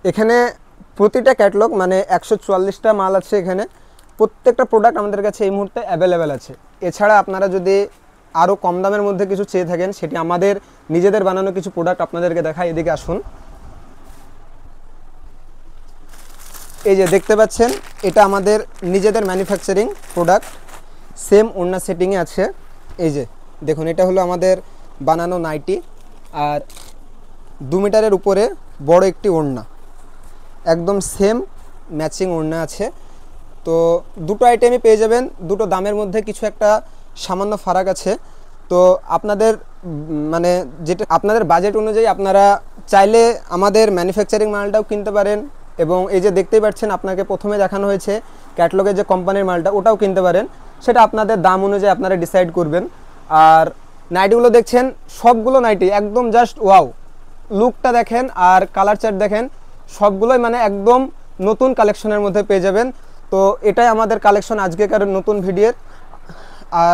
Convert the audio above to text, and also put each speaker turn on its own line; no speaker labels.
এখানে প্রতিটা ক্যাটালগ মানে 144টা মাল আছে। এখানে প্রত্যেকটা প্রোডাক্ট আমাদের কাছে এই মুহূর্তে অ্যাভেলেবেল আছে। এছাড়া আপনারা যদি আরও কম দামের মধ্যে কিছু চেয়ে থাকেন, সেটি আমাদের নিজেদের বানানো কিছু প্রোডাক্ট আপনাদেরকে দেখাই। এদিকে আসুন। এই যে দেখতে পাচ্ছেন, এটা আমাদের নিজেদের ম্যানুফ্যাকচারিং প্রোডাক্ট, সেম ওড়না সেটিংয়ে আছে। এই যে দেখুন, এটা হলো আমাদের বানানো নাইটি, আর 2 মিটারের উপরে বড় একটি ওড়না, একদম সেম ম্যাচিং ওড়না আছে। তো দুটো আইটেমই পেয়ে যাবেন, দুটো দামের মধ্যে কিছু একটা সামান্য ফারাক আছে। তো আপনাদের মানে যেটা আপনাদের বাজেট অনুযায়ী আপনারা চাইলে আমাদের ম্যানুফ্যাকচারিং মালটাও কিনতে পারেন, এবং এই যে দেখতেই পাচ্ছেন আপনাকে প্রথমে দেখানো হয়েছে ক্যাটলগের যে কোম্পানির মালটা, ওটাও কিনতে পারেন। সেটা আপনাদের দাম অনুযায়ী আপনারা ডিসাইড করবেন। আর নাইটিগুলো দেখছেন, সবগুলো নাইটি একদম জাস্ট ওয়াও, লুকটা দেখেন আর কালার চার্ট দেখেন, সবগুলোই মানে একদম নতুন কালেকশনের মধ্যে পেয়ে যাবেন। তো এটাই আমাদের কালেকশন আজকেকার নতুন ভিডিওর। আর